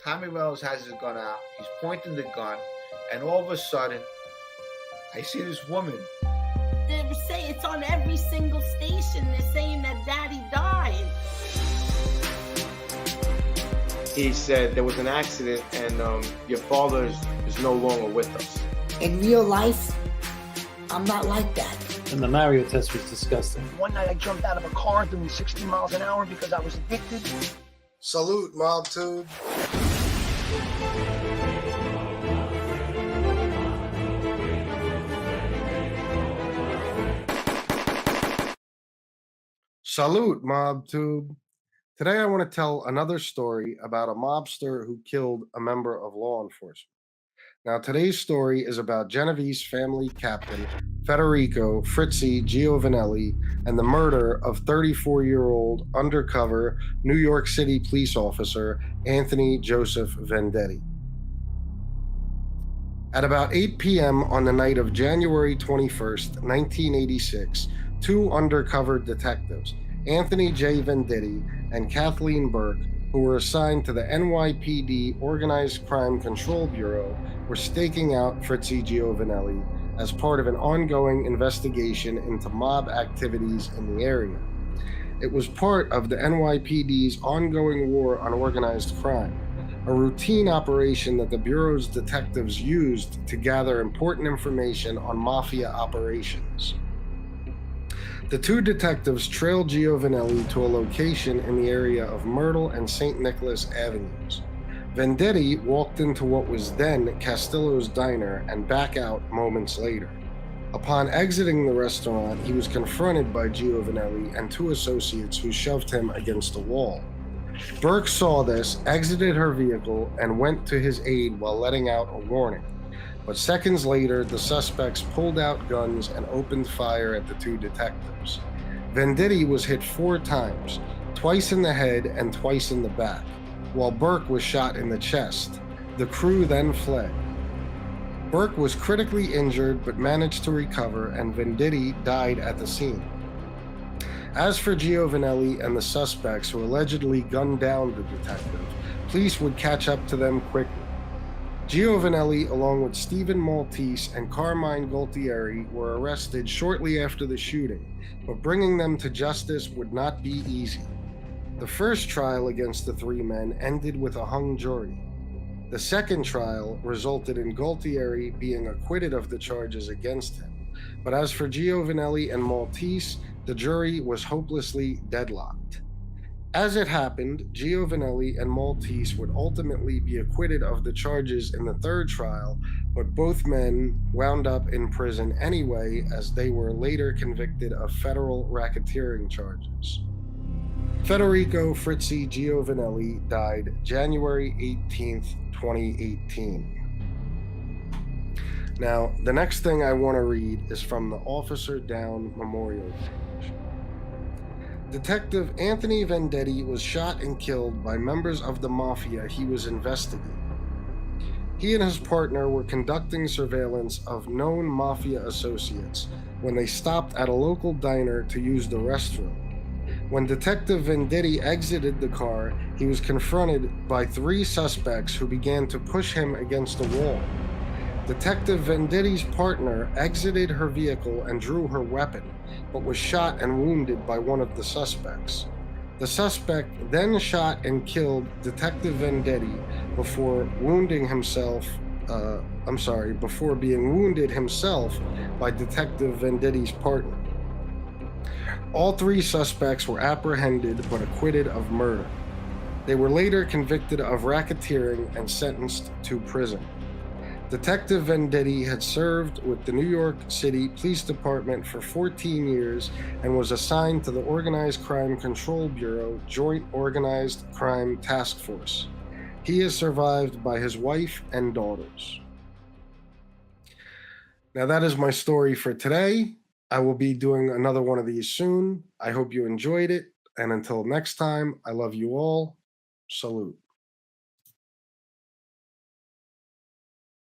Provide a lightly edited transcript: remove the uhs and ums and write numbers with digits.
Tommy Reynolds has his gun out. He's pointing the gun, and all of a sudden, I see this woman. They say it's on every single station. They're saying that Daddy died. He said there was an accident and your father is no longer with us. In real life, I'm not like that. And the Mario test was disgusting. One night I jumped out of a car doing 60 miles an hour because I was addicted. Salute, MobTube. Salute, MobTube. Today I want to tell another story about a mobster who killed a member of law enforcement. Now, today's story is about Genovese family captain Federico Fritzy Giovanelli and the murder of 34-year-old undercover New York City police officer Anthony Joseph Venditti. At about 8 p.m. on the night of January 21st, 1986, two undercover detectives, Anthony J. Venditti and Kathleen Burke, who were assigned to the NYPD Organized Crime Control Bureau, were staking out Fritzy Giovanelli as part of an ongoing investigation into mob activities in the area. It was part of the NYPD's ongoing war on organized crime, a routine operation that the Bureau's detectives used to gather important information on mafia operations. The two detectives trailed Giovanelli to a location in the area of Myrtle and St. Nicholas Avenues. Venditti walked into what was then Castillo's Diner and back out moments later. Upon exiting the restaurant, he was confronted by Giovanelli and two associates who shoved him against a wall. Burke saw this, exited her vehicle, and went to his aid while letting out a warning. But seconds later, the suspects pulled out guns and opened fire at the two detectives. Venditti was hit 4 times, twice in the head and twice in the back, while Burke was shot in the chest. The crew then fled. Burke was critically injured but managed to recover, and Venditti died at the scene. As for Giovanelli and the suspects who allegedly gunned down the detective, police would catch up to them quickly. Giovanelli, along with Stephen Maltese and Carmine Gualtieri, were arrested shortly after the shooting, but bringing them to justice would not be easy. The first trial against the three men ended with a hung jury. The second trial resulted in Gualtieri being acquitted of the charges against him, but as for Giovanelli and Maltese, the jury was hopelessly deadlocked. As it happened, Giovanelli and Maltese would ultimately be acquitted of the charges in the third trial, but both men wound up in prison anyway, as they were later convicted of federal racketeering charges. Federico Fritzy Giovanelli died January 18th, 2018. Now, the next thing I want to read is from the Officer Down Memorial page. Detective Anthony Venditti was shot and killed by members of the mafia he was investigating. He and his partner were conducting surveillance of known mafia associates when they stopped at a local diner to use the restroom. When Detective Venditti exited the car, he was confronted by 3 suspects who began to push him against the wall. Detective Venditti's partner exited her vehicle and drew her weapon, but was shot and wounded by one of the suspects. The suspect then shot and killed Detective Venditti before being wounded himself by Detective Venditti's partner. All 3 suspects were apprehended but acquitted of murder. They were later convicted of racketeering and sentenced to prison. Detective Venditti had served with the New York City Police Department for 14 years and was assigned to the Organized Crime Control Bureau Joint Organized Crime Task Force. He is survived by his wife and daughters. Now that is my story for today. I will be doing another one of these soon. I hope you enjoyed it. And until next time, I love you all. Salute.